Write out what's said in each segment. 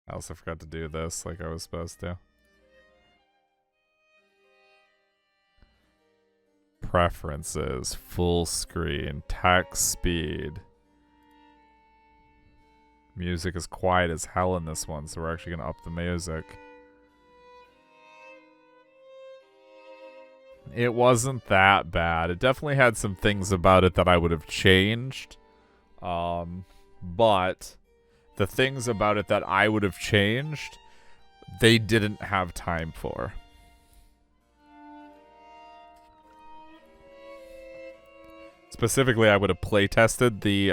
I also forgot to do this like I was supposed to. Preferences, full screen, text speed. Music is quiet as hell in this one, so we're actually gonna up the music. It wasn't that bad. It definitely had some things about it that I would have changed. But the things about it that I would have changed, they didn't have time for. Specifically, I would have play tested the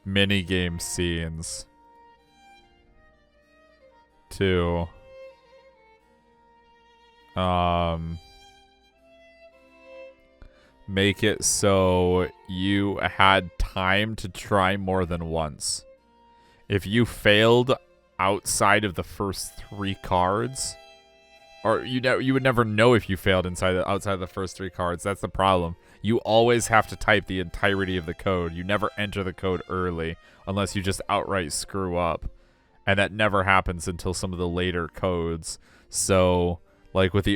mini game scenes to make it so you had time to try more than once. If you failed outside of the first 3 cards, or you would never know if you failed outside of the first 3 cards. That's the problem. You always have to type the entirety of the code. You never enter the code early unless you just outright screw up. And that never happens until some of the later codes. So, like with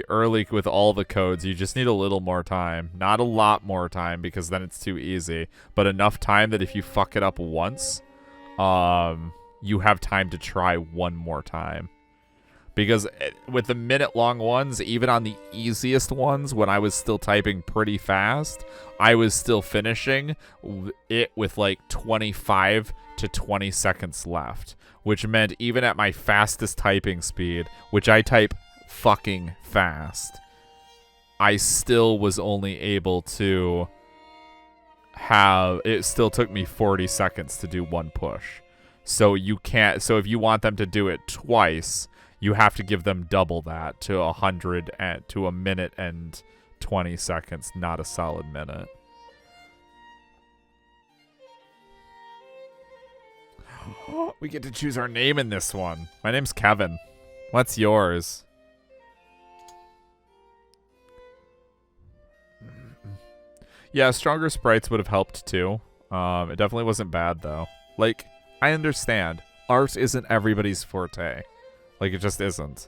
all the codes, you just need a little more time. Not a lot more time because then it's too easy, but enough time that if you fuck it up once, you have time to try one more time. Because with the minute-long ones, even on the easiest ones, when I was still typing pretty fast, I was still finishing it with like 25 to 20 seconds left. Which meant even at my fastest typing speed, which I type fucking fast, I still was only able to it still took me 40 seconds to do one push. So if you want them to do it twice, you have to give them double that to 100 and to a minute and 20 seconds, not a solid minute. We get to choose our name in this one. My name's Kevin. What's yours? Yeah, stronger sprites would have helped too. It definitely wasn't bad though. Like, I understand. Art isn't everybody's forte. Like, it just isn't.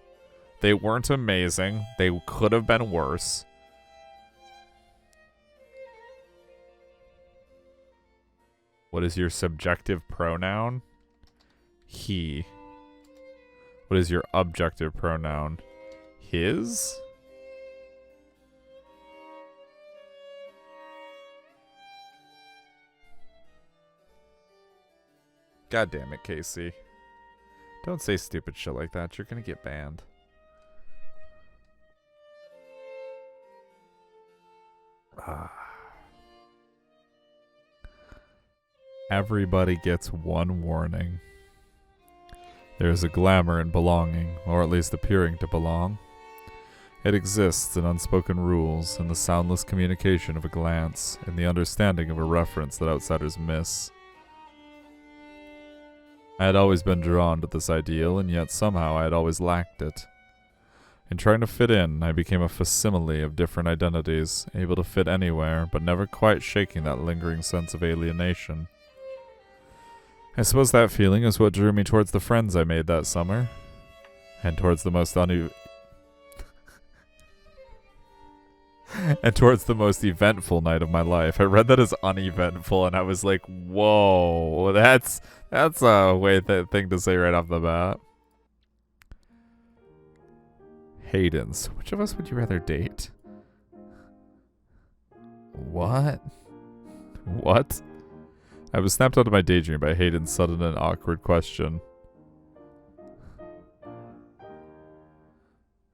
They weren't amazing. They could have been worse. What is your subjective pronoun? He. What is your objective pronoun? His? God damn it, Casey. Don't say stupid shit like that. You're gonna get banned. Everybody gets one warning. There is a glamour in belonging, or at least appearing to belong. It exists in unspoken rules, in the soundless communication of a glance, in the understanding of a reference that outsiders miss. I had always been drawn to this ideal, and yet somehow I had always lacked it. In trying to fit in, I became a facsimile of different identities, able to fit anywhere, but never quite shaking that lingering sense of alienation. I suppose that feeling is what drew me towards the friends I made that summer, and towards the most eventful night of my life. I read that as uneventful, and I was like, "Whoa, that's a thing to say right off the bat." Hayden's. Which of us would you rather date? What? What? I was snapped out of my daydream by Hayden's sudden and awkward question.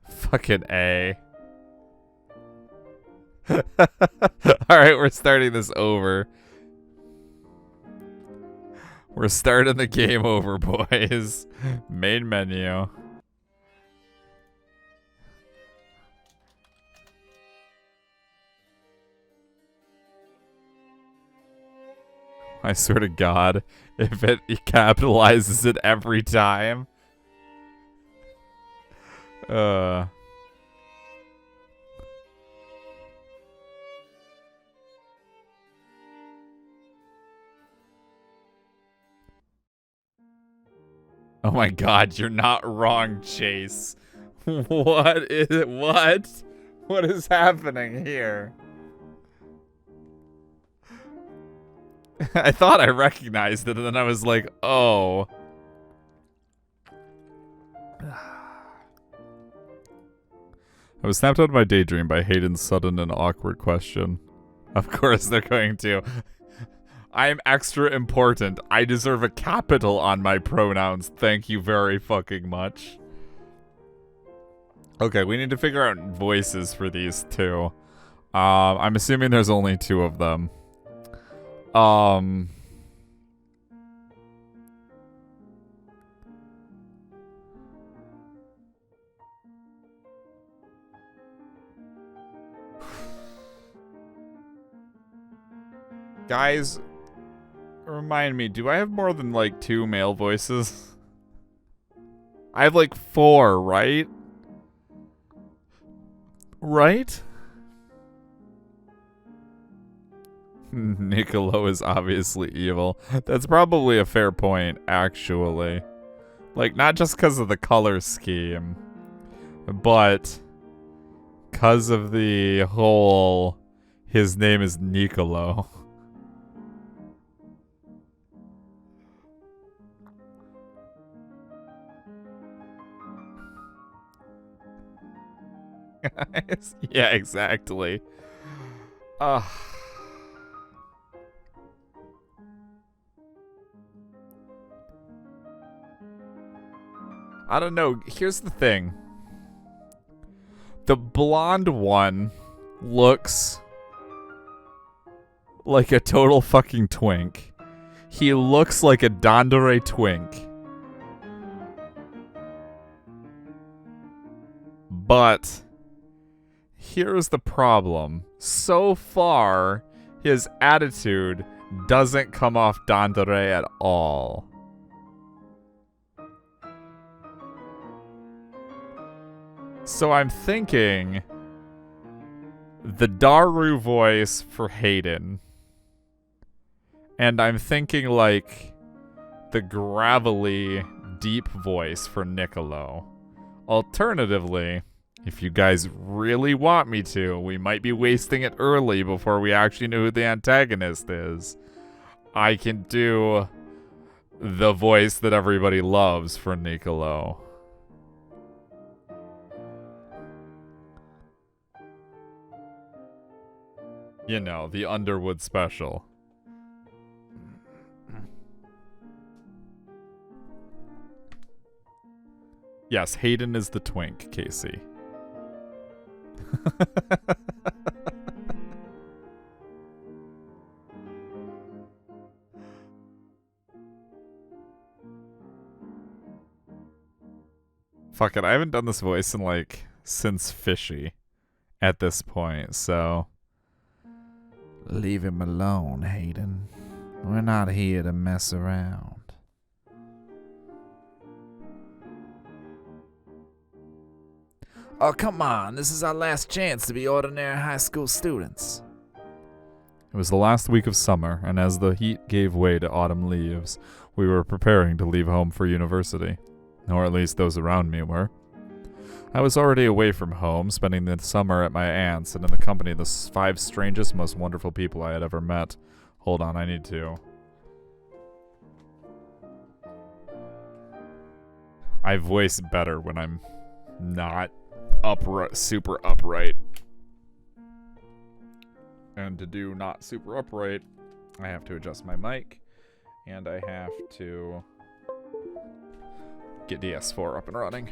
Fucking A. Alright, we're starting this over. We're starting the game over, boys. Main menu. I swear to God, if it capitalizes it every time. Oh my god, you're not wrong, Chase. What is it? What? What is happening here? I thought I recognized it, and then I was like, oh. I was snapped out of my daydream by Hayden's sudden and awkward question. Of course they're going to. I am extra important. I deserve a capital on my pronouns. Thank you very fucking much. Okay, we need to figure out voices for these two. I'm assuming there's only two of them. Guys, remind me, do I have more than like 2 male voices? I have like 4, right? Right? Niccolo is obviously evil. That's probably a fair point, actually. Like, not just because of the color scheme, but because of the whole, his name is Niccolo. Yeah, exactly. I don't know. Here's the thing. The blonde one looks like a total fucking twink. He looks like a Dandere twink. But here's the problem. So far, his attitude doesn't come off Dandere at all. So I'm thinking the Daru voice for Hayden. And I'm thinking like the gravelly, deep voice for Niccolo. Alternatively, if you guys really want me to, we might be wasting it early before we actually know who the antagonist is. I can do the voice that everybody loves for Niccolo. You know, the Underwood special. Yes, Hayden is the twink, Casey. Fuck it, I haven't done this voice in like since Fishy at this point, so leave him alone, Hayden. We're not here to mess around. Oh, come on. This is our last chance to be ordinary high school students. It was the last week of summer, and as the heat gave way to autumn leaves, we were preparing to leave home for university. Or at least those around me were. I was already away from home, spending the summer at my aunt's and in the company of the 5 strangest, most wonderful people I had ever met. Hold on, I need to. I voice better when I'm not upright, super upright. And to do not super upright, I have to adjust my mic, and I have to get DS4 up and running.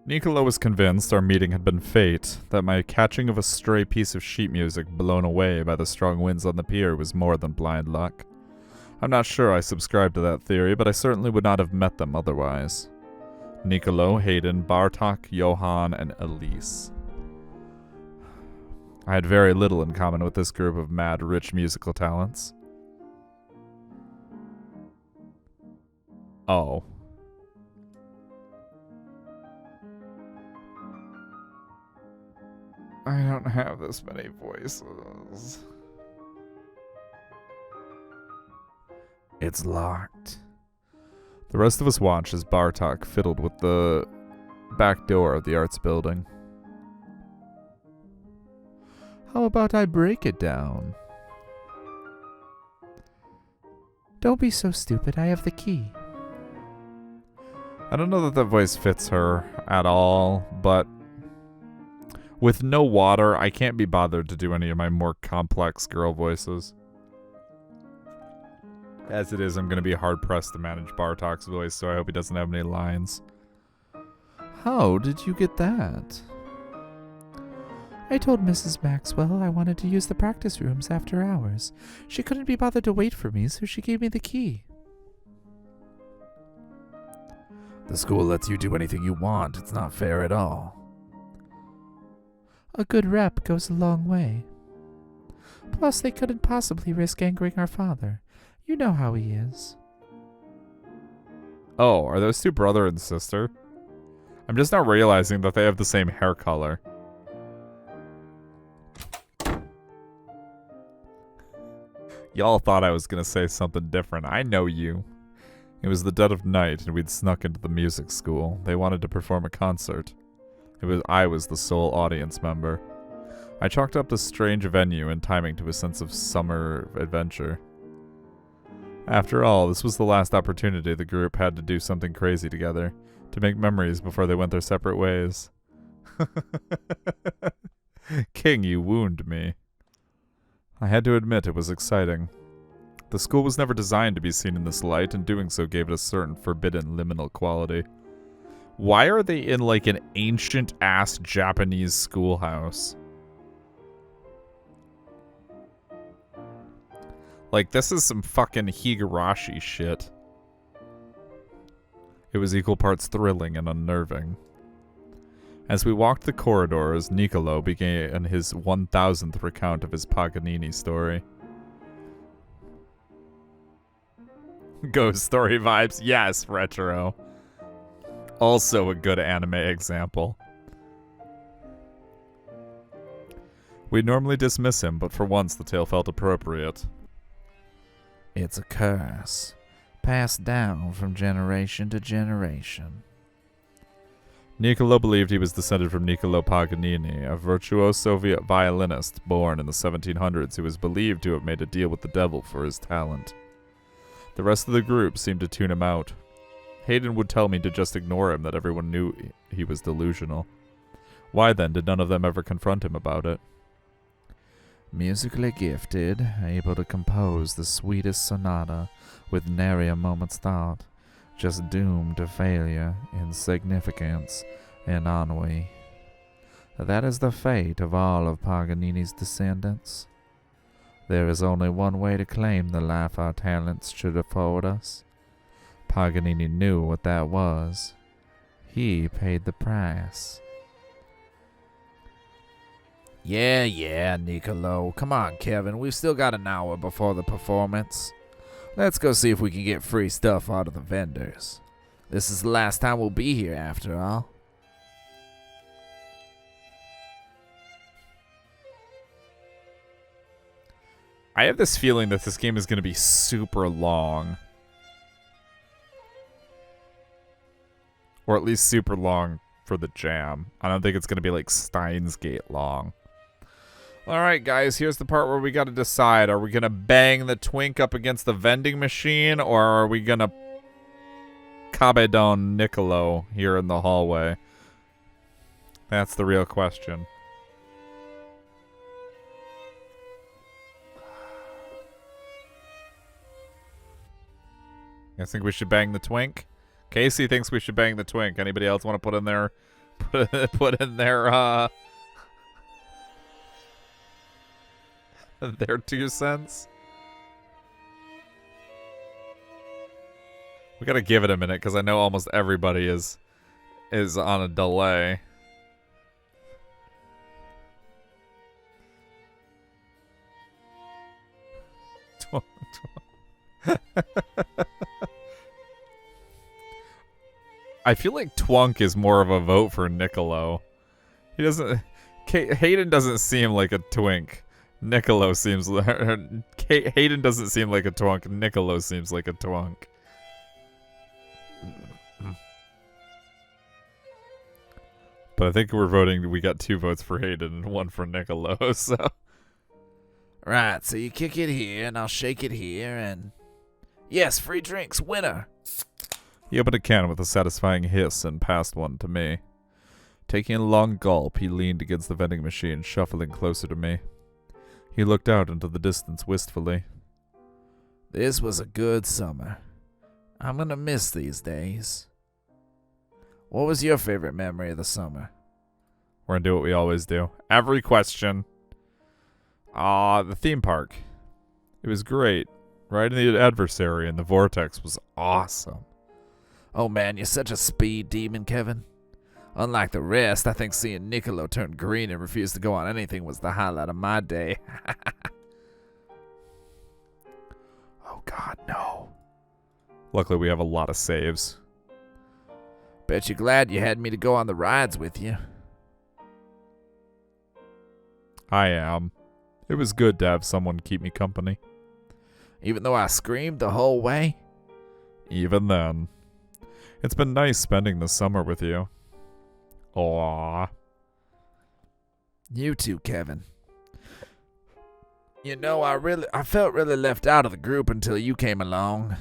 Niccolo was convinced our meeting had been fate, that my catching of a stray piece of sheet music blown away by the strong winds on the pier was more than blind luck. I'm not sure I subscribe to that theory, but I certainly would not have met them otherwise. Niccolo, Hayden, Bartok, Johann, and Elise. I had very little in common with this group of mad, rich musical talents. Oh. I don't have this many voices. It's locked. The rest of us watched as Bartok fiddled with the back door of the arts building. How about I break it down? Don't be so stupid, I have the key. I don't know that that voice fits her at all, but with no water, I can't be bothered to do any of my more complex girl voices. As it is, I'm going to be hard-pressed to manage Bartok's voice, so I hope he doesn't have any lines. How did you get that? I told Mrs. Maxwell I wanted to use the practice rooms after hours. She couldn't be bothered to wait for me, so she gave me the key. The school lets you do anything you want. It's not fair at all. A good rep goes a long way. Plus, they couldn't possibly risk angering our father. You know how he is. Oh, are those two brother and sister? I'm just now realizing that they have the same hair color. Y'all thought I was gonna say something different. I know you. It was the dead of night, and we'd snuck into the music school. They wanted to perform a concert. I was the sole audience member. I chalked up the strange venue and timing to a sense of summer adventure. After all, this was the last opportunity the group had to do something crazy together, to make memories before they went their separate ways. King, you wound me. I had to admit it was exciting. The school was never designed to be seen in this light, and doing so gave it a certain forbidden liminal quality. Why are they in like an ancient-ass Japanese schoolhouse? Like, this is some fucking Higurashi shit. It was equal parts thrilling and unnerving. As we walked the corridors, Niccolò began his 1000th recount of his Paganini story. Ghost story vibes. Yes, retro. Also a good anime example. We'd normally dismiss him, but for once the tale felt appropriate. It's a curse, passed down from generation to generation. Niccolò believed he was descended from Niccolò Paganini, a virtuoso violinist born in the 1700s who was believed to have made a deal with the devil for his talent. The rest of the group seemed to tune him out. Hayden would tell me to just ignore him, that everyone knew he was delusional. Why then did none of them ever confront him about it? Musically gifted, able to compose the sweetest sonata with nary a moment's thought, just doomed to failure, insignificance, and ennui. That is the fate of all of Paganini's descendants. There is only one way to claim the life our talents should afford us. Paganini knew what that was. He paid the price. Yeah, Niccolò. Come on, Kevin. We've still got an hour before the performance. Let's go see if we can get free stuff out of the vendors. This is the last time we'll be here, after all. I have this feeling that this game is going to be super long. Or at least super long for the jam. I don't think it's going to be like Steins Gate long. Alright guys, here's the part where we gotta decide. Are we gonna bang the twink up against the vending machine, or are we gonna Cabedon Niccolò here in the hallway? That's the real question. I think we should bang the twink. Casey thinks we should bang the twink. Anybody else want to put in their their 2 cents? We gotta give it a minute because I know almost everybody is on a delay. I feel like Twunk is more of a vote for Niccolò. He doesn't. Hayden doesn't seem like a twink. Niccolo seems Hayden doesn't seem like a twunk. Niccolo seems like a twunk. But I think we're voting. We got 2 votes for Hayden and 1 for Niccolo. So. Right, so you kick it here, and I'll shake it here, and... Yes, free drinks, winner! He opened a can with a satisfying hiss and passed one to me. Taking a long gulp, he leaned against the vending machine, shuffling closer to me. He looked out into the distance wistfully. This was a good summer. I'm gonna miss these days. What was your favorite memory of the summer? We're gonna do what we always do. Every question. The theme park. It was great. Right in the adversary, and the vortex was awesome. Oh man, you're such a speed demon, Kevin. Unlike the rest, I think seeing Niccolo turn green and refuse to go on anything was the highlight of my day. Oh god, no. Luckily we have a lot of saves. Bet you're glad you had me to go on the rides with you. I am. It was good to have someone keep me company. Even though I screamed the whole way? Even then. It's been nice spending the summer with you. Aww. You too, Kevin. You know, I felt really left out of the group until you came along.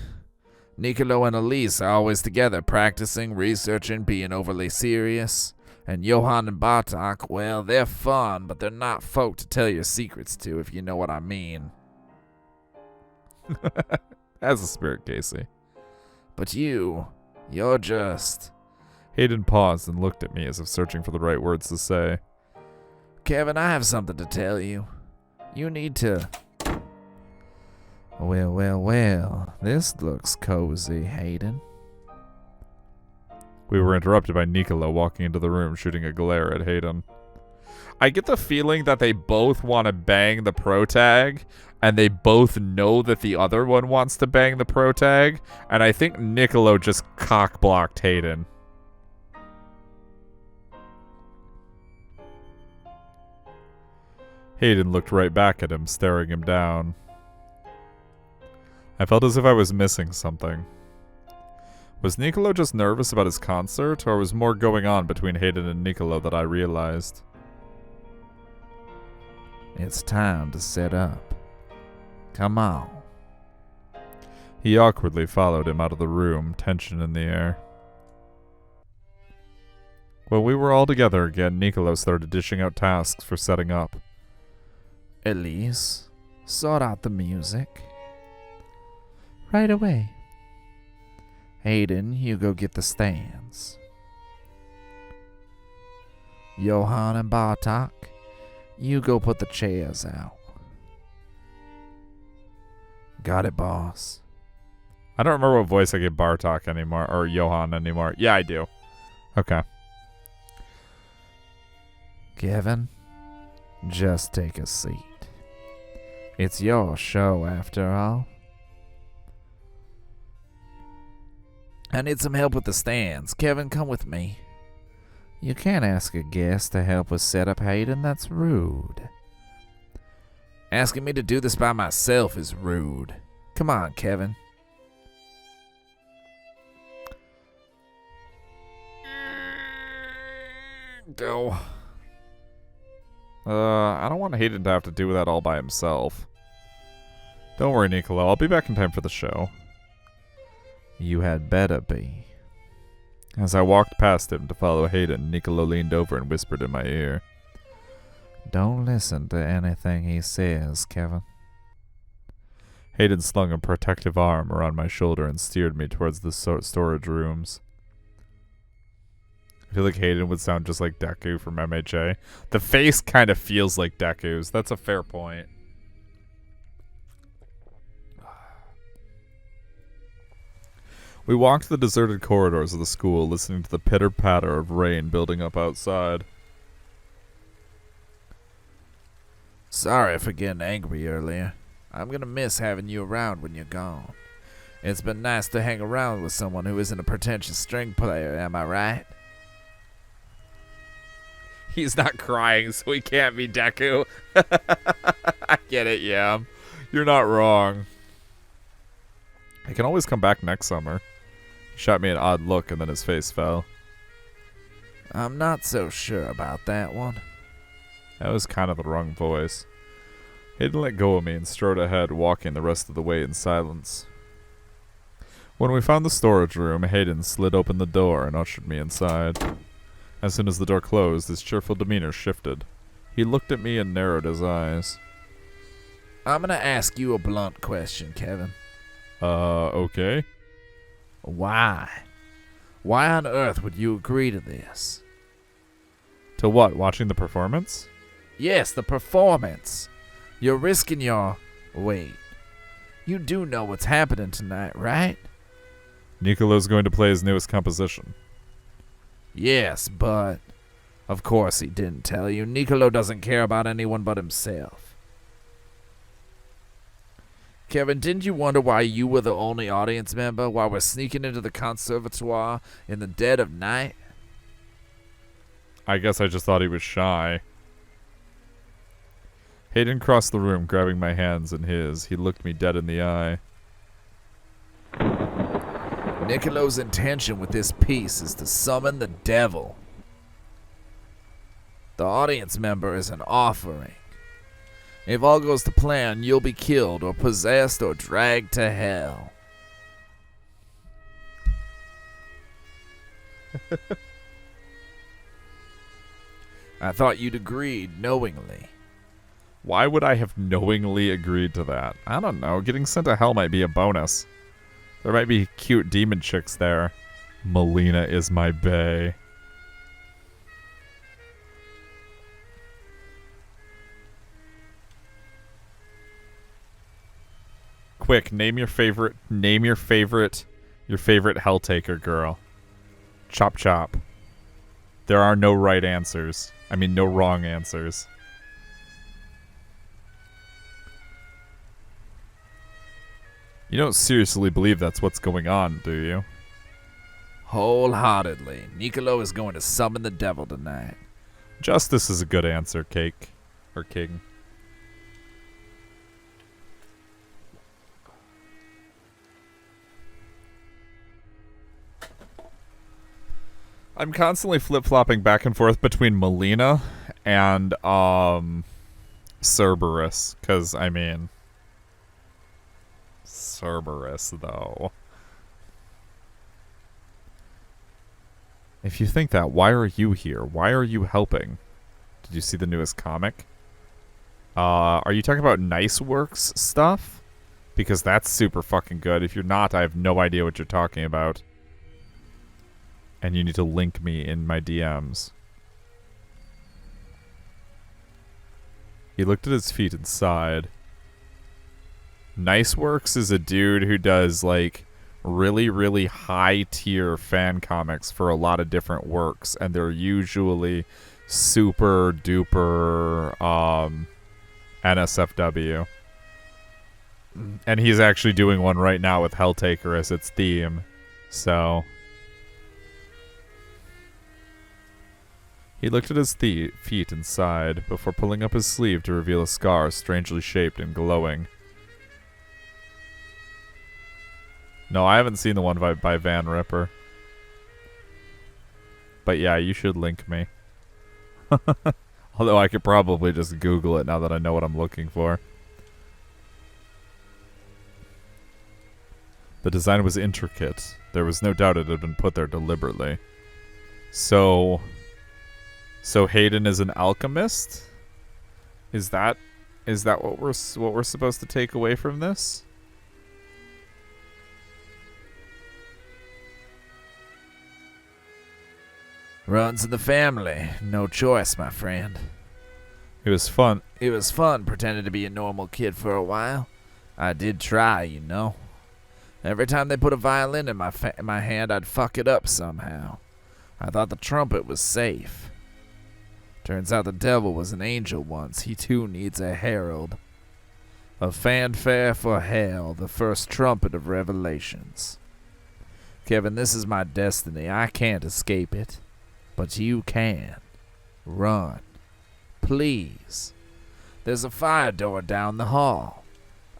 Niccolo and Elise are always together, practicing, researching, being overly serious. And Johann and Bartok, well, they're fun, but they're not folk to tell your secrets to, if you know what I mean. As a spirit, Casey. But you're just... Hayden paused and looked at me as if searching for the right words to say. Kevin, I have something to tell you. You need to... Well, this looks cozy, Hayden. We were interrupted by Niccolo walking into the room, shooting a glare at Hayden. I get the feeling that they both want to bang the protag, and they both know that the other one wants to bang the protag, and I think Niccolo just cock-blocked Hayden. Hayden looked right back at him, staring him down. I felt as if I was missing something. Was Niccolo just nervous about his concert, or was more going on between Hayden and Niccolo that I realized? It's time to set up. Come on. He awkwardly followed him out of the room, tension in the air. When we were all together again, Niccolo started dishing out tasks for setting up. Elise, sort out the music. Right away. Hayden, you go get the stands. Johann and Bartok, you go put the chairs out. Got it, boss. I don't remember what voice I gave Bartok anymore, or Johann anymore. Yeah, I do. Okay. Kevin, just take a seat. It's your show, after all. I need some help with the stands. Kevin, come with me. You can't ask a guest to help us set up, Hayden. That's rude. Asking me to do this by myself is rude. Come on, Kevin. Go. I don't want Hayden to have to do that all by himself. Don't worry, Niccolo. I'll be back in time for the show. You had better be. As I walked past him to follow Hayden, Niccolo leaned over and whispered in my ear. Don't listen to anything he says, Kevin. Hayden slung a protective arm around my shoulder and steered me towards the storage rooms. I feel like Hayden would sound just like Deku from MHA. The face kind of feels like Deku's. That's a fair point. We walked the deserted corridors of the school, listening to the pitter-patter of rain building up outside. Sorry for getting angry earlier. I'm gonna miss having you around when you're gone. It's been nice to hang around with someone who isn't a pretentious string player, am I right? He's not crying, so he can't be Deku. I get it, yeah. You're not wrong. I can always come back next summer. He shot me an odd look, and then his face fell. I'm not so sure about that one. That was kind of the wrong voice. Hayden let go of me and strode ahead, walking the rest of the way in silence. When we found the storage room, Hayden slid open the door and ushered me inside. As soon as the door closed, his cheerful demeanor shifted. He looked at me and narrowed his eyes. I'm gonna ask you a blunt question, Kevin. Okay. Why? Why on earth would you agree to this? To what? Watching the performance? Yes, the performance. You're risking your... Wait. You do know what's happening tonight, right? Nicolo's going to play his newest composition. Yes, but... Of course he didn't tell you. Nicolo doesn't care about anyone but himself. Kevin, didn't you wonder why you were the only audience member while we're sneaking into the conservatoire in the dead of night? I guess I just thought he was shy. Hayden crossed the room, grabbing my hands in his. He looked me dead in the eye. Nicolo's intention with this piece is to summon the devil. The audience member is an offering. If all goes to plan, you'll be killed or possessed or dragged to hell. I thought you'd agreed knowingly. Why would I have knowingly agreed to that? I don't know. Getting sent to hell might be a bonus. There might be cute demon chicks there. Melina is my bae. Quick, name your favorite Helltaker girl. Chop chop. There are no right answers. I mean, no wrong answers. You don't seriously believe that's what's going on, do you? Wholeheartedly. Nicolo is going to summon the devil tonight. Justice is a good answer, Cake. Or King. I'm constantly flip-flopping back and forth between Melina and Cerberus, because, I mean, Cerberus, though. If you think that, why are you here? Why are you helping? Did you see the newest comic? Are you talking about Nice Works stuff? Because that's super fucking good. If you're not, I have no idea what you're talking about. And you need to link me in my DMs. He looked at his feet and sighed. Nice Works is a dude who does, like, really, really high-tier fan comics for a lot of different works. And they're usually super-duper NSFW. And he's actually doing one right now with Helltaker as its theme. So... He looked at his feet and sighed, before pulling up his sleeve to reveal a scar strangely shaped and glowing. No, I haven't seen the one by Van Ripper. But yeah, you should link me. Although I could probably just Google it now that I know what I'm looking for. The design was intricate. There was no doubt it had been put there deliberately. So Hayden is an alchemist? Is that what we're supposed to take away from this? Runs in the family. No choice, my friend. It was fun. It was fun pretending to be a normal kid for a while. I did try, you know. Every time they put a violin in my hand, I'd fuck it up somehow. I thought the trumpet was safe. Turns out the devil was an angel once. He too needs a herald. A fanfare for hell, the first trumpet of revelations. Kevin, this is my destiny. I can't escape it. But you can. Run. Please. There's a fire door down the hall.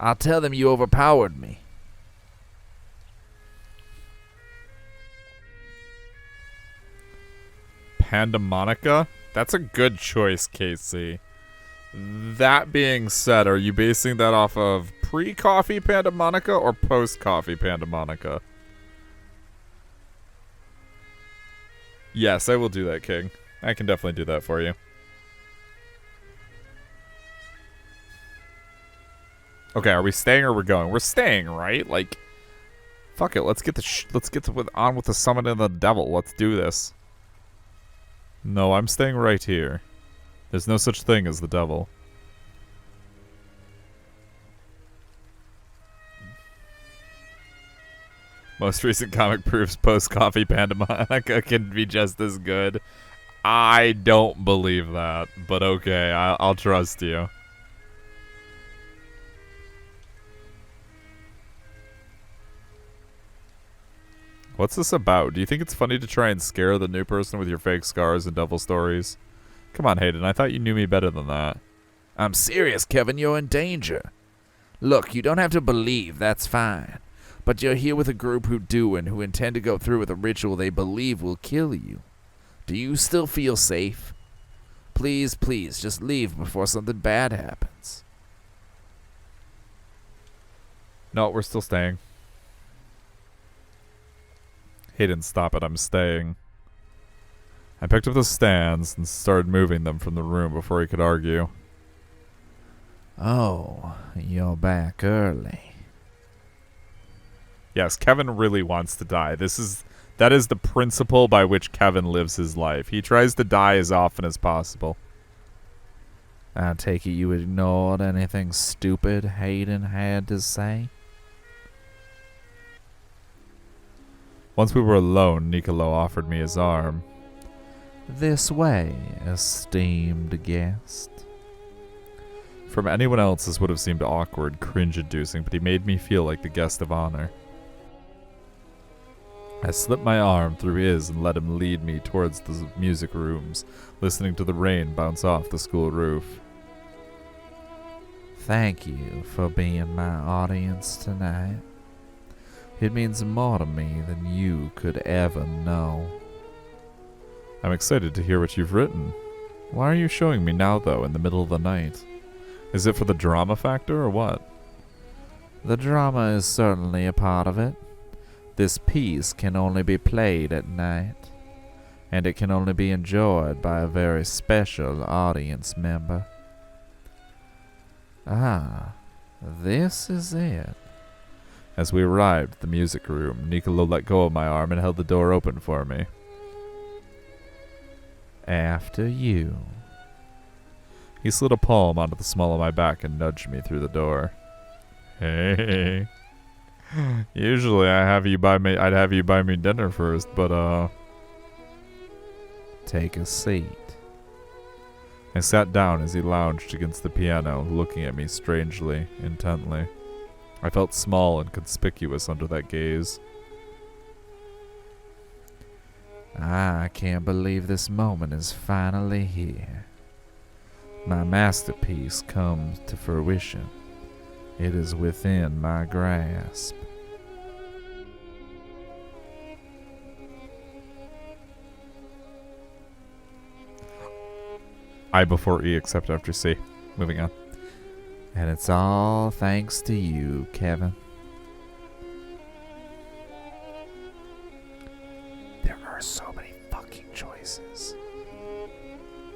I'll tell them you overpowered me. Pandemonica? That's a good choice, Casey. That being said, are you basing that off of pre-coffee Pandemonica or post-coffee Pandemonica? Yes, I will do that, King. I can definitely do that for you. Okay, are we staying or we're going? We're staying, right? Like, fuck it. Let's get on with the summon of the devil. Let's do this. No, I'm staying right here. There's no such thing as the devil. Most recent comic proves post-coffee Pandemonica can be just as good. I don't believe that, but okay, I'll trust you. What's this about? Do you think it's funny to try and scare the new person with your fake scars and devil stories? Come on, Hayden, I thought you knew me better than that. I'm serious, Kevin, you're in danger. Look, you don't have to believe, that's fine. But you're here with a group who do and who intend to go through with a ritual they believe will kill you. Do you still feel safe? Please, please, just leave before something bad happens. No, we're still staying. Hayden, stop it, I'm staying. I picked up the stands and started moving them from the room before he could argue. Oh, you're back early. Yes, Kevin really wants to die. That is the principle by which Kevin lives his life. He tries to die as often as possible. I take it you ignored anything stupid Hayden had to say? Once we were alone, Nicolo offered me his arm. This way, esteemed guest. From anyone else, this would have seemed awkward, cringe-inducing, but he made me feel like the guest of honor. I slipped my arm through his and let him lead me towards the music rooms, listening to the rain bounce off the school roof. Thank you for being my audience tonight. It means more to me than you could ever know. I'm excited to hear what you've written. Why are you showing me now, though, in the middle of the night? Is it for the drama factor, or what? The drama is certainly a part of it. This piece can only be played at night, and it can only be enjoyed by a very special audience member. Ah, this is it. As we arrived at the music room, Nicolo let go of my arm and held the door open for me. After you. He slid a palm onto the small of my back and nudged me through the door. Hey. Usually I'd have you buy me dinner first, but Take a seat. I sat down as he lounged against the piano, looking at me strangely, intently. I felt small and conspicuous under that gaze. I can't believe this moment is finally here. My masterpiece comes to fruition. It is within my grasp. I before E except after C. Moving on. And it's all thanks to you, Kevin. There are so many fucking choices.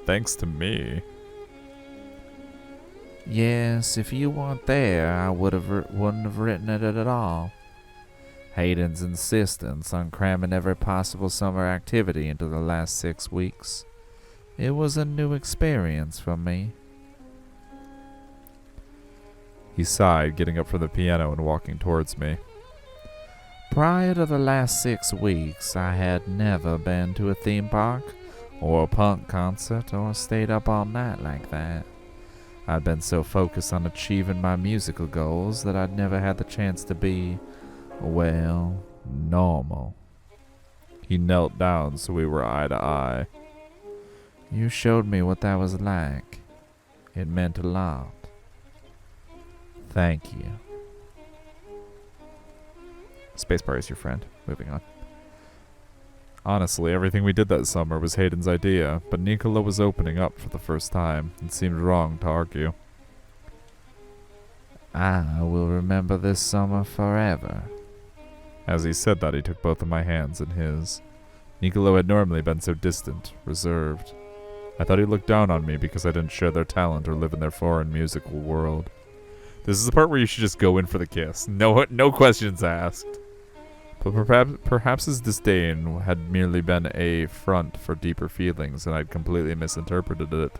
Thanks to me. Yes, if you weren't there, I wouldn't have written it at all. Hayden's insistence on cramming every possible summer activity into the last 6 weeks. It was a new experience for me. He sighed, getting up from the piano and walking towards me. Prior to the last 6 weeks, I had never been to a theme park, or a punk concert, or stayed up all night like that. I'd been so focused on achieving my musical goals that I'd never had the chance to be, well, normal. He knelt down so we were eye to eye. You showed me what that was like. It meant a lot. Thank you. Spacebar is your friend. Moving on. Honestly, everything we did that summer was Hayden's idea, but Nicola was opening up for the first time. It seemed wrong to argue. I will remember this summer forever. As he said that, he took both of my hands in his. Nicolo had normally been so distant, reserved. I thought he looked down on me because I didn't share their talent or live in their foreign musical world. This is the part where you should just go in for the kiss. No questions asked. But perhaps his disdain had merely been a front for deeper feelings, and I'd completely misinterpreted it.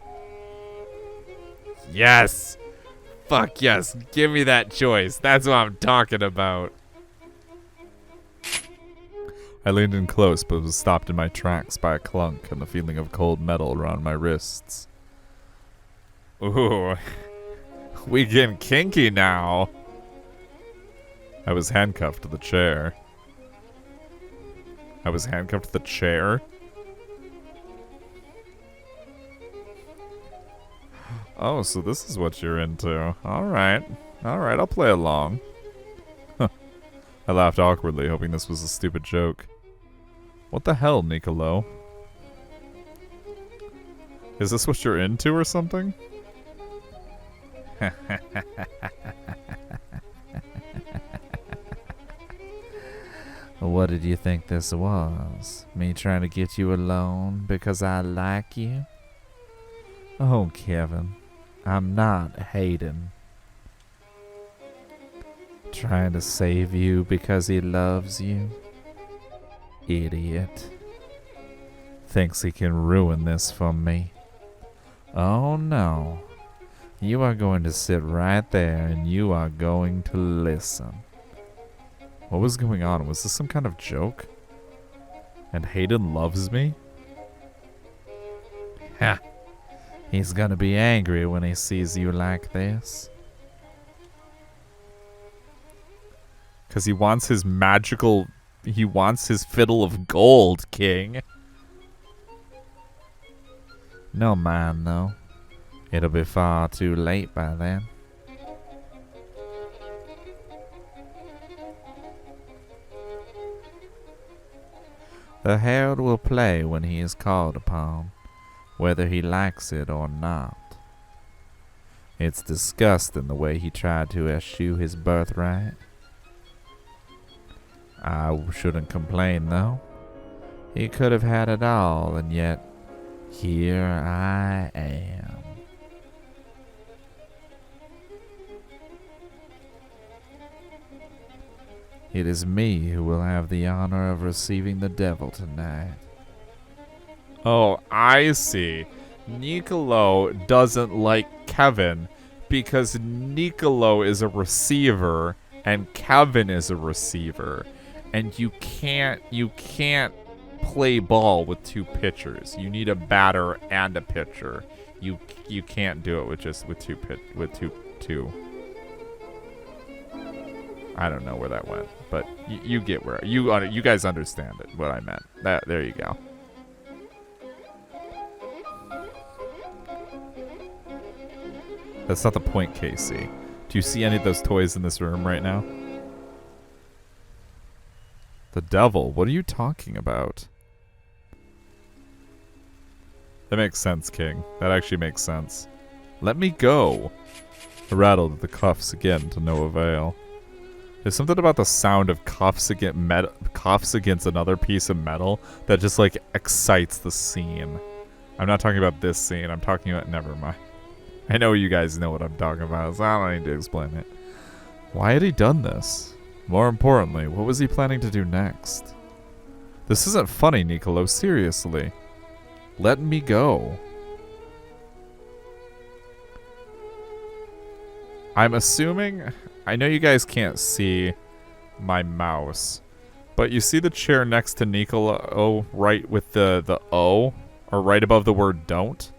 Yes! Fuck yes! Give me that choice. That's what I'm talking about. I leaned in close, but was stopped in my tracks by a clunk and the feeling of cold metal around my wrists. Ooh. We getting kinky now. I was handcuffed to the chair. I was handcuffed to the chair? Oh, so this is what you're into. Alright. Alright, I'll play along. Huh. I laughed awkwardly, hoping this was a stupid joke. What the hell, Nicolo? Is this what you're into or something? What did you think this was? Me trying to get you alone because I like you? Oh, Kevin, I'm not Hayden. Trying to save you because he loves you? Idiot. Thinks he can ruin this for me. Oh no. You are going to sit right there and you are going to listen. What was going on? Was this some kind of joke? And Hayden loves me? Ha! He's gonna be angry when he sees you like this. 'Cause he wants his magical... He wants his fiddle of gold, King. No mind, though. It'll be far too late by then. The herald will play when he is called upon, whether he likes it or not. It's disgusting the way he tried to eschew his birthright. I shouldn't complain, though. He could have had it all, and yet here I am. It is me who will have the honor of receiving the devil tonight. Oh, I see. Nicolo doesn't like Kevin because Nicolo is a receiver and Kevin is a receiver. And you can't play ball with two pitchers. You need a batter and a pitcher. You can't do it with two. I don't know where that went, but you get where you guys understand it. What I meant. There you go. That's not the point, Casey. Do you see any of those toys in this room right now? The devil? What are you talking about? That makes sense, King. That actually makes sense. Let me go. I rattled at the cuffs again to no avail. There's something about the sound of cuffs against another piece of metal that just like excites the scene. I'm not talking about this scene. I'm talking about... Never mind. I know you guys know what I'm talking about, so I don't need to explain it. Why had he done this? More importantly, what was he planning to do next? This isn't funny, Nicolo. Seriously. Let me go. I'm assuming... I know you guys can't see my mouse, but you see the chair next to Nicolo right with the O? Or right above the word don't?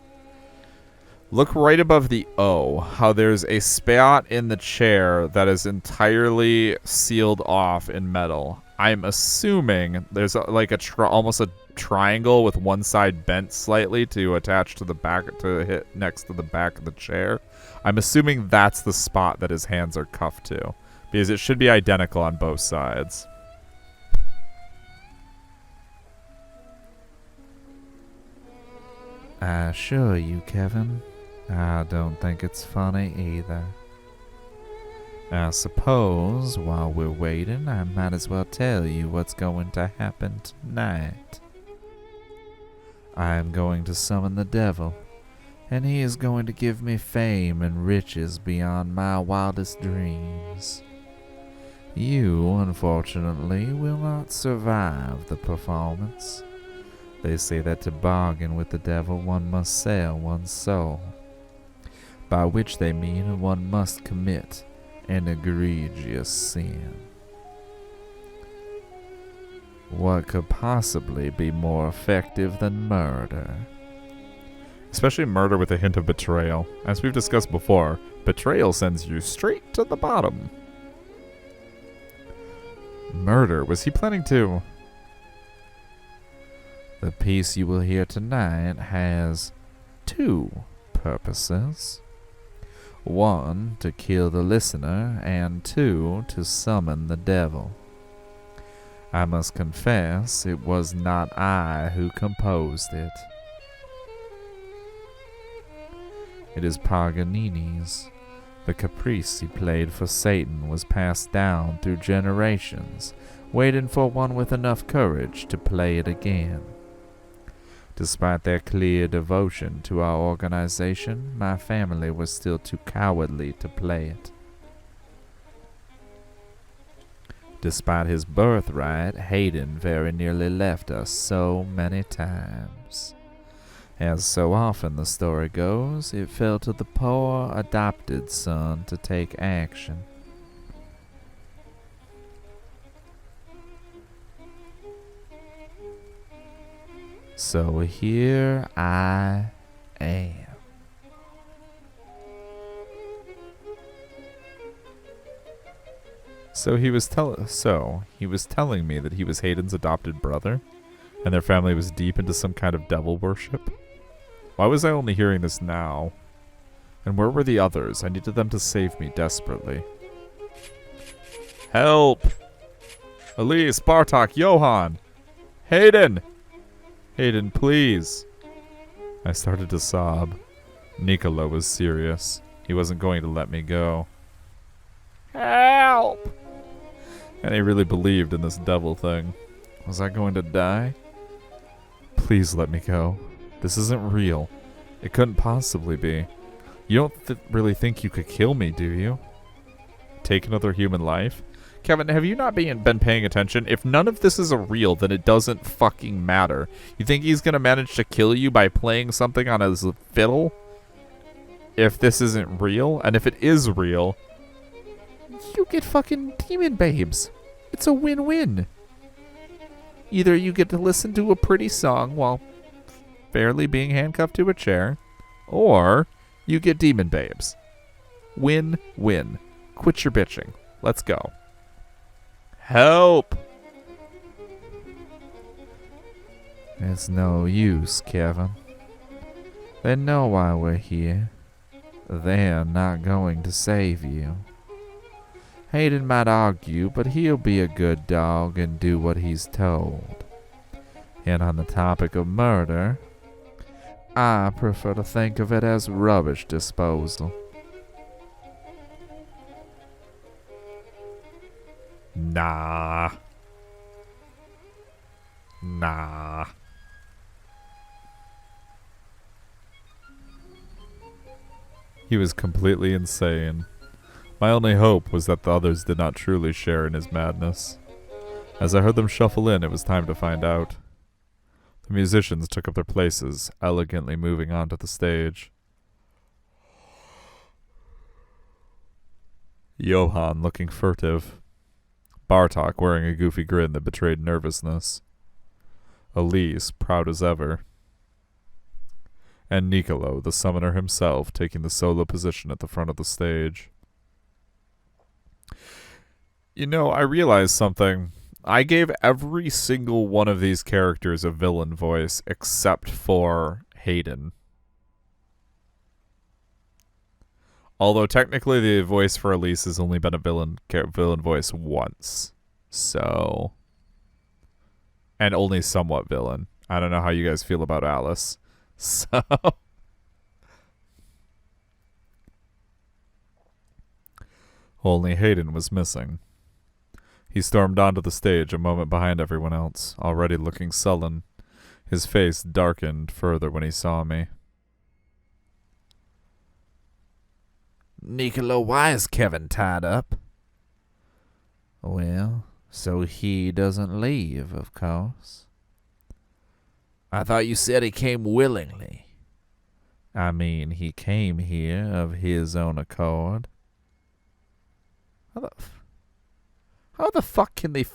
Look right above the O, how there's a spot in the chair that is entirely sealed off in metal. I'm assuming there's almost a triangle with one side bent slightly to attach to the back, to hit next to the back of the chair. I'm assuming that's the spot that his hands are cuffed to, because it should be identical on both sides. I assure you, Kevin, I don't think it's funny either. I suppose while we're waiting, I might as well tell you what's going to happen tonight. I am going to summon the devil, and he is going to give me fame and riches beyond my wildest dreams. You, unfortunately, will not survive the performance. They say that to bargain with the devil one must sell one's soul, by which they mean one must commit an egregious sin. What could possibly be more effective than murder? Especially murder with a hint of betrayal. As we've discussed before, betrayal sends you straight to the bottom. Murder? Was he planning to... The piece you will hear tonight has 2 purposes. 1, to kill the listener, and 2, to summon the devil. I must confess, it was not I who composed it. It is Paganini's. The caprice he played for Satan was passed down through generations, waiting for one with enough courage to play it again. Despite their clear devotion to our organization, my family was still too cowardly to play it. Despite his birthright, Hayden very nearly left us so many times. As so often the story goes, it fell to the poor adopted son to take action. So here I am. So he was telling me that he was Hayden's adopted brother, and their family was deep into some kind of devil worship. Why was I only hearing this now? And where were the others? I needed them to save me desperately. Help! Elise, Bartok, Johann! Hayden! Hayden, please! I started to sob. Niccolo was serious. He wasn't going to let me go. Help! And he really believed in this devil thing. Was I going to die? Please let me go. This isn't real. It couldn't possibly be. You don't really think you could kill me, do you? Take another human life? Kevin, have you not been paying attention? If none of this is a real, then it doesn't fucking matter. You think he's gonna manage to kill you by playing something on his fiddle? If this isn't real? And if it is real, you get fucking demon babes. It's a win-win. Either you get to listen to a pretty song while barely being handcuffed to a chair, or you get demon babes. Win-win. Quit your bitching. Let's go. Help! It's no use, Kevin. They know why we're here. They're not going to save you. Hayden might argue, but he'll be a good dog and do what he's told. And on the topic of murder, I prefer to think of it as rubbish disposal. Nah. He was completely insane. My only hope was that the others did not truly share in his madness. As I heard them shuffle in, it was time to find out. The musicians took up their places, elegantly moving onto the stage. Johann looking furtive. Bartok wearing a goofy grin that betrayed nervousness. Elise proud as ever. And Niccolo, the summoner himself, taking the solo position at the front of the stage. You know, I realized something. I gave every single one of these characters a villain voice except for Hayden. Although technically the voice for Elise has only been a villain voice once. So... And only somewhat villain. I don't know how you guys feel about Alice. So... Only Hayden was missing. He stormed onto the stage a moment behind everyone else, already looking sullen. His face darkened further when he saw me. Niccolo, why is Kevin tied up? Well, so he doesn't leave, of course. I thought you said he came willingly. I mean, he came here of his own accord. How the fuck can they...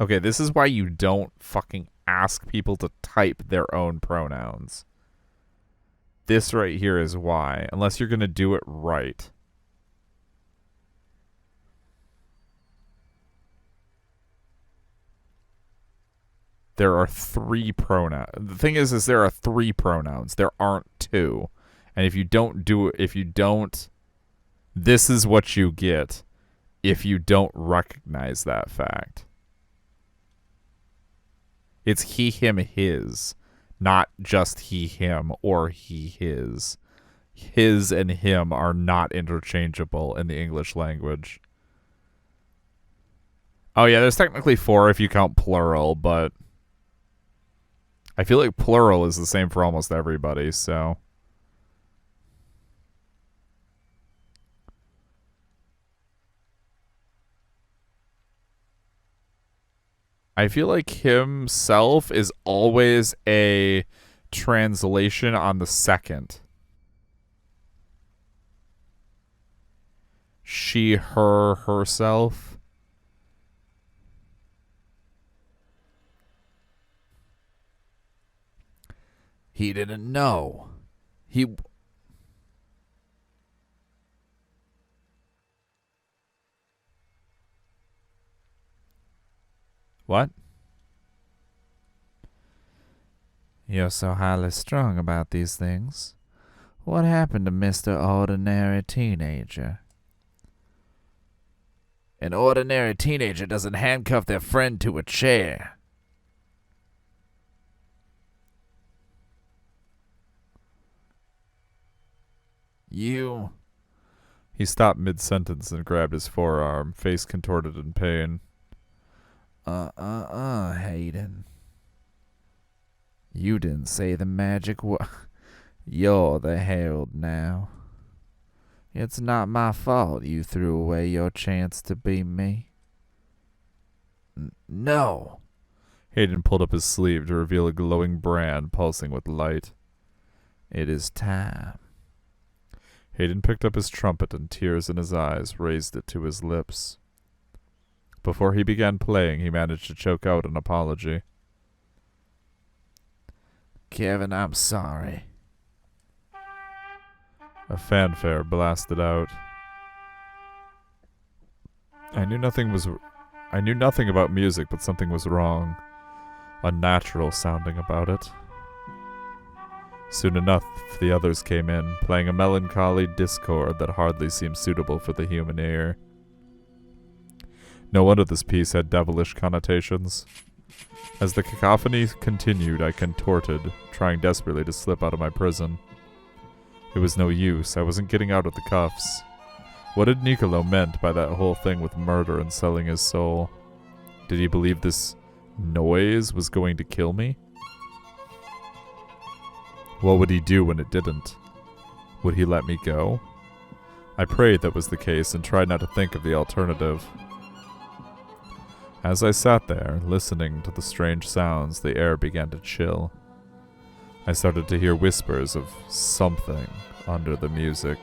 Okay, this is why you don't fucking ask people to type their own pronouns. This right here is why, unless you're going to do it right. There are 3 pronouns. The thing is there are 3 pronouns. There aren't 2. And if you don't do it, this is what you get if you don't recognize that fact. It's he, him, his. Not just he, him, or he, his. His and him are not interchangeable in the English language. Oh yeah, there's technically 4 if you count plural, but I feel like plural is the same for almost everybody, so... I feel like himself is always a translation on the second. She, her, herself. He didn't know. What? You're so highly strung about these things. What happened to Mr. Ordinary Teenager? An ordinary teenager doesn't handcuff their friend to a chair. You... He stopped mid-sentence and grabbed his forearm, face contorted in pain. Hayden. You didn't say the magic word. You're the herald now. It's not my fault you threw away your chance to be me. No. Hayden pulled up his sleeve to reveal a glowing brand pulsing with light. It is time. Hayden picked up his trumpet and, tears in his eyes, raised it to his lips. Before he began playing, he managed to choke out an apology. Kevin, I'm sorry. A fanfare blasted out. I knew nothing about music, but something was wrong. Unnatural sounding about it. Soon enough, the others came in, playing a melancholy discord that hardly seemed suitable for the human ear. No wonder this piece had devilish connotations. As the cacophony continued, I contorted, trying desperately to slip out of my prison. It was no use. I wasn't getting out of the cuffs. What had Niccolo meant by that whole thing with murder and selling his soul? Did he believe this noise was going to kill me? What would he do when it didn't? Would he let me go? I prayed that was the case and tried not to think of the alternative. As I sat there, listening to the strange sounds, the air began to chill. I started to hear whispers of something under the music.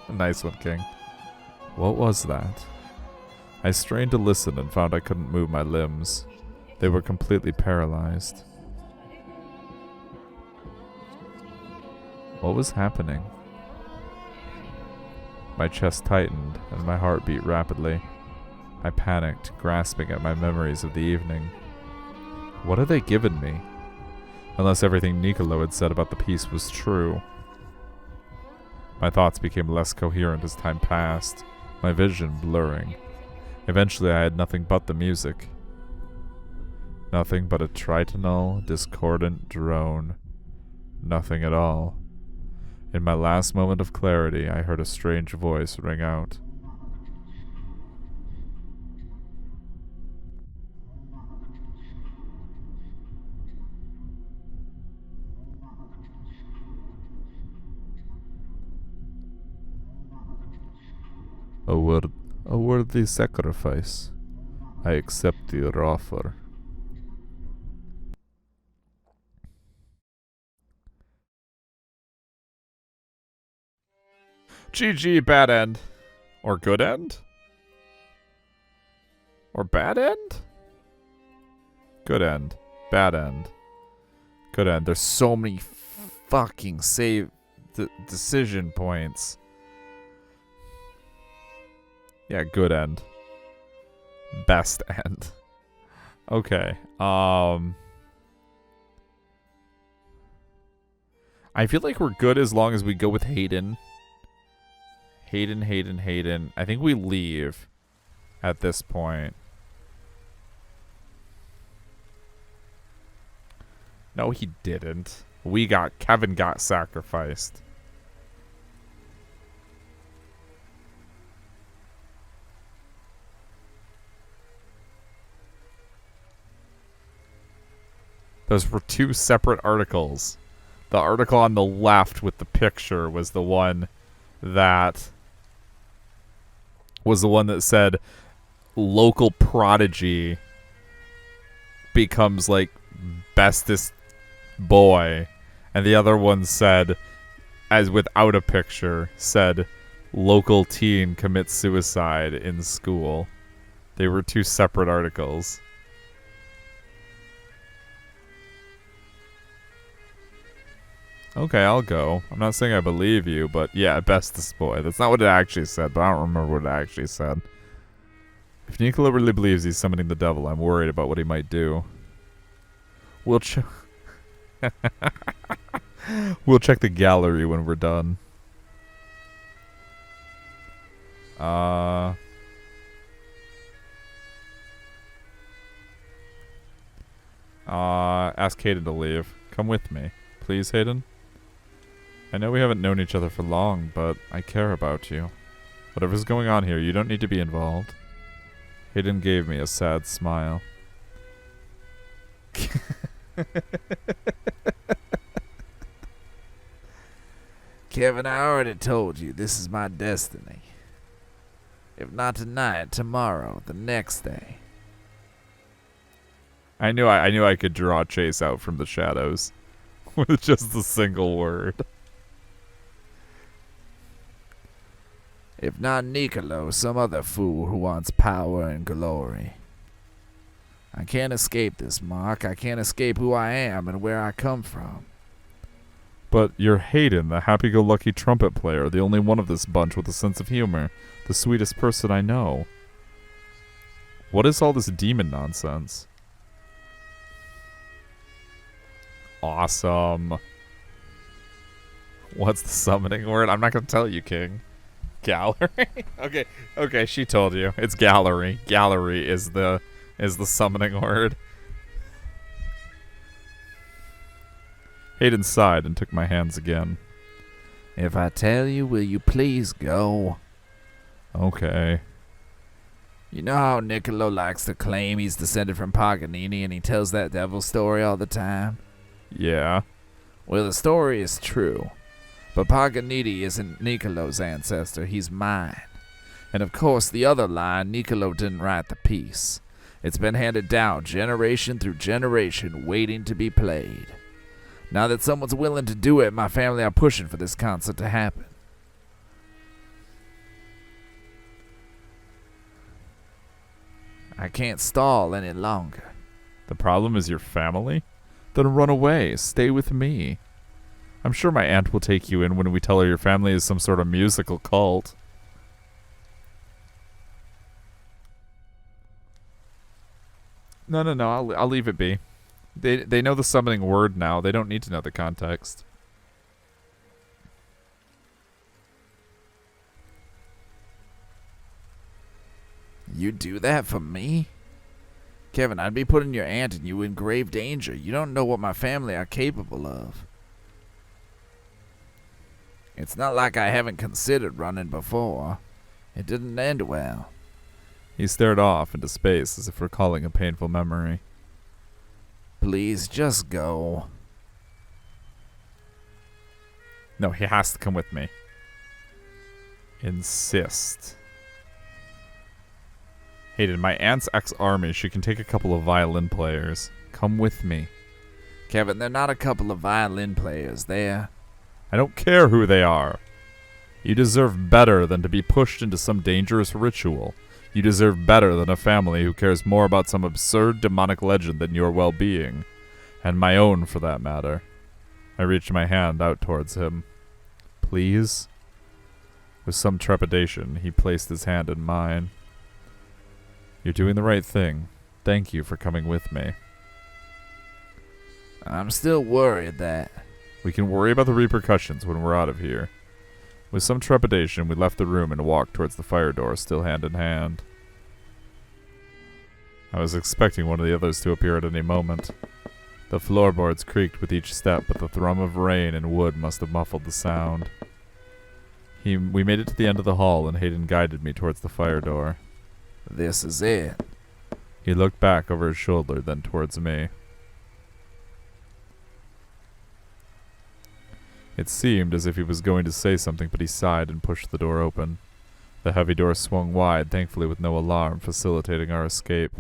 Nice one, King. What was that? I strained to listen and found I couldn't move my limbs. They were completely paralyzed. What was happening? My chest tightened, and my heart beat rapidly. I panicked, grasping at my memories of the evening. What had they given me? Unless everything Nicolo had said about the piece was true. My thoughts became less coherent as time passed, my vision blurring. Eventually I had nothing but the music. Nothing but a tritonal, discordant drone. Nothing at all. In my last moment of clarity, I heard a strange voice ring out. A worthy sacrifice. I accept your offer. GG, bad end. Or good end? Or bad end? Good end. Bad end. Good end. There's so many fucking decision points. Yeah, good end. Best end. Okay. I feel like we're good as long as we go with Hayden. Hayden. I think we leave at this point. No, he didn't. Kevin got sacrificed. Those were two separate articles. The article on the left with the picture was the one that said local prodigy becomes like bestest boy, and the other one said, as without a picture, said local teen commits suicide in school. They were two separate articles. Okay, I'll go. I'm not saying I believe you, but yeah, bestest boy. That's not what it actually said, but I don't remember what it actually said. If Nicolo really believes he's summoning the devil, I'm worried about what he might do. We'll check the gallery when we're done. Ask Hayden to leave. Come with me. Please, Hayden? I know we haven't known each other for long, but I care about you. Whatever's going on here, you don't need to be involved. Hayden gave me a sad smile. Kevin, I already told you this is my destiny. If not tonight, tomorrow, the next day. I knew I could draw Chase out from the shadows with just a single word. If not Nicolo, some other fool who wants power and glory. I can't escape this, Mark. I can't escape who I am and where I come from. But you're Hayden, the happy-go-lucky trumpet player, the only one of this bunch with a sense of humor, the sweetest person I know. What is all this demon nonsense? Awesome. What's the summoning word? I'm not going to tell you, King. Gallery? Okay, she told you. It's gallery. Gallery is the summoning word. Hayden sighed and took my hands again. If I tell you, will you please go? Okay. You know how Nicolo likes to claim he's descended from Paganini and he tells that devil story all the time? Yeah. Well, the story is true. But Paganini isn't Nicolo's ancestor, he's mine. And of course, the other line, Nicolo didn't write the piece. It's been handed down generation through generation, waiting to be played. Now that someone's willing to do it, my family are pushing for this concert to happen. I can't stall any longer. The problem is your family? Then run away. Stay with me. I'm sure my aunt will take you in when we tell her your family is some sort of musical cult. No. I'll leave it be. They know the summoning word now. They don't need to know the context. You do that for me? Kevin, I'd be putting your aunt and you in grave danger. You don't know what my family are capable of. It's not like I haven't considered running before. It didn't end well. He stared off into space as if recalling a painful memory. Please, just go. No, he has to come with me. Insist. Hayden, my aunt's ex-army. She can take a couple of violin players. Come with me. Kevin, they're not a couple of violin players. They're... I don't care who they are. You deserve better than to be pushed into some dangerous ritual. You deserve better than a family who cares more about some absurd demonic legend than your well-being. And my own, for that matter. I reached my hand out towards him. Please? With some trepidation, he placed his hand in mine. You're doing the right thing. Thank you for coming with me. I'm still worried that... We can worry about the repercussions when we're out of here. With some trepidation, we left the room and walked towards the fire door, still hand in hand. I was expecting one of the others to appear at any moment. The floorboards creaked with each step, but the thrum of rain and wood must have muffled the sound. We made it to the end of the hall, and Hayden guided me towards the fire door. This is it. He looked back over his shoulder, then towards me. It seemed as if he was going to say something, but he sighed and pushed the door open. The heavy door swung wide, thankfully with no alarm, facilitating our escape.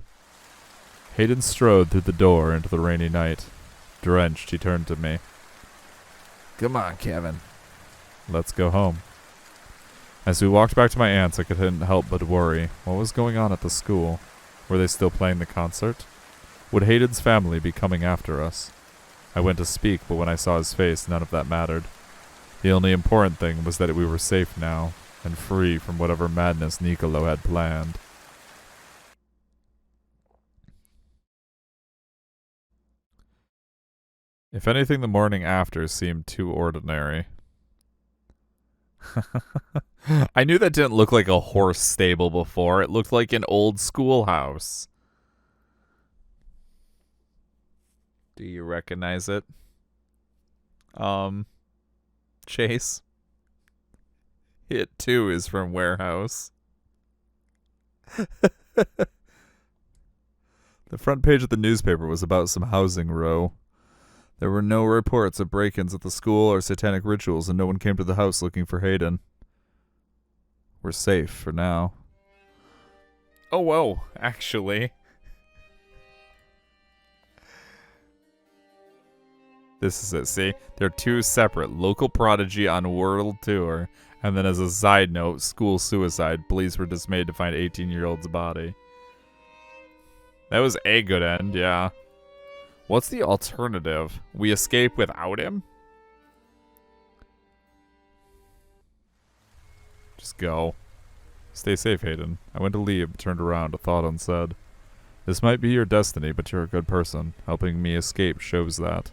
Hayden strode through the door into the rainy night. Drenched, he turned to me. Come on, Kevin. Let's go home. As we walked back to my aunt's, I couldn't help but worry. What was going on at the school? Were they still playing the concert? Would Hayden's family be coming after us? I went to speak, but when I saw his face, none of that mattered. The only important thing was that we were safe now, and free from whatever madness Nicolo had planned. If anything, the morning after seemed too ordinary. I knew that didn't look like a horse stable before. It looked like an old schoolhouse. Do you recognize it? Chase? It too is from Warehouse. The front page of the newspaper was about some housing row. There were no reports of break-ins at the school or satanic rituals, and no one came to the house looking for Hayden. We're safe for now. Oh, whoa, actually. This is it, see? They're two separate. Local prodigy on world tour. And then as a side note, school suicide. Police were dismayed to find 18-year-old's body. That was a good end, yeah. What's the alternative? We escape without him? Just go. Stay safe, Hayden. I went to leave, but turned around, a thought unsaid. This might be your destiny, but you're a good person. Helping me escape shows that.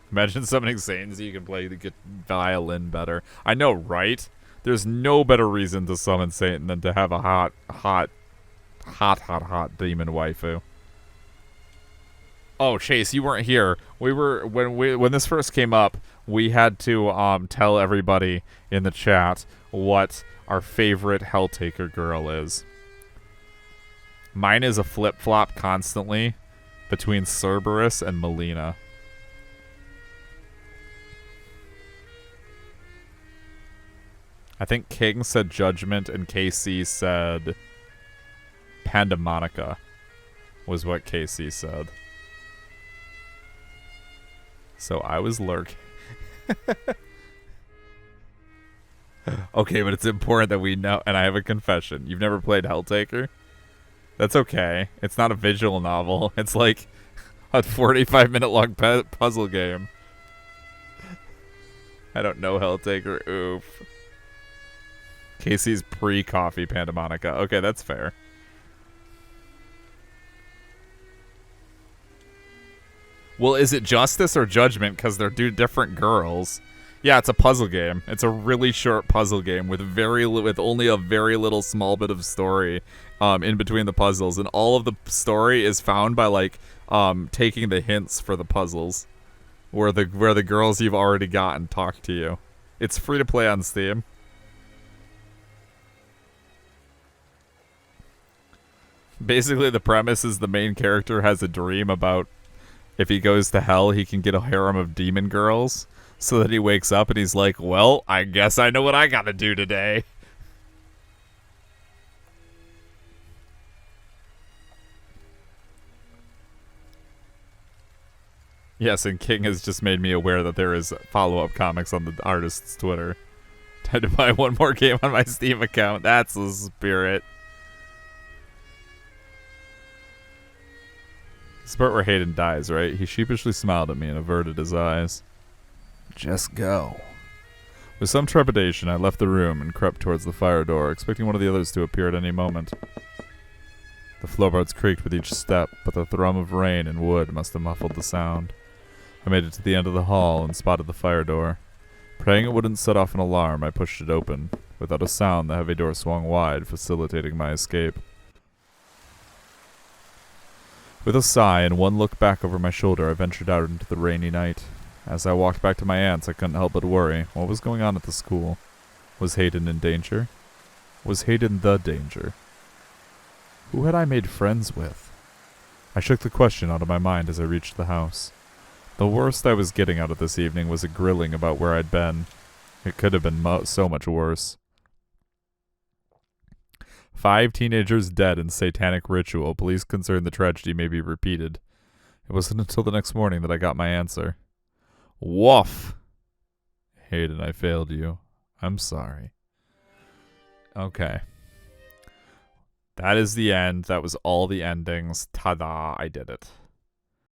Imagine summoning Satan so you can play the violin better. I know, right? There's no better reason to summon Satan than to have a hot demon waifu. Oh, Chase, you weren't here. When this first came up, we had to tell everybody in the chat what our favorite Helltaker girl is. Mine is a flip-flop constantly between Cerberus and Melina. I think King said Judgment and KC said Pandemonica was what KC said. So I was lurking. Okay, but it's important that we know, and I have a confession. You've never played Helltaker? That's okay. It's not a visual novel. It's like a 45-minute long puzzle game. I don't know Helltaker. Oof. Casey's pre-coffee Pandemonica. Okay, that's fair. Well, is it justice or judgment? Because they're two different girls. Yeah, it's a puzzle game. It's a really short puzzle game with only a very little small bit of story in between the puzzles, and all of the story is found by like taking the hints for the puzzles, where the girls you've already gotten talk to you. It's free to play on Steam. Basically, the premise is the main character has a dream about if he goes to hell, he can get a harem of demon girls. So that he wakes up and he's like, well, I guess I know what I gotta do today. Yes, and King has just made me aware that there is follow-up comics on the artist's Twitter. Had to buy one more game on my Steam account. That's the spirit. This part where Hayden dies, right? He sheepishly smiled at me and averted his eyes. Just go. With some trepidation, I left the room and crept towards the fire door, expecting one of the others to appear at any moment. The floorboards creaked with each step, but the thrum of rain and wood must have muffled the sound. I made it to the end of the hall and spotted the fire door. Praying it wouldn't set off an alarm, I pushed it open. Without a sound, the heavy door swung wide, facilitating my escape. With a sigh and one look back over my shoulder, I ventured out into the rainy night. As I walked back to my aunt's, I couldn't help but worry. What was going on at the school? Was Hayden in danger? Was Hayden the danger? Who had I made friends with? I shook the question out of my mind as I reached the house. The worst I was getting out of this evening was a grilling about where I'd been. It could have been so much worse. 5 teenagers dead in satanic ritual. Police concerned the tragedy may be repeated. It wasn't until the next morning that I got my answer. Woof. Hayden, I failed you. I'm sorry. Okay. That is the end. That was all the endings. Ta-da, I did it.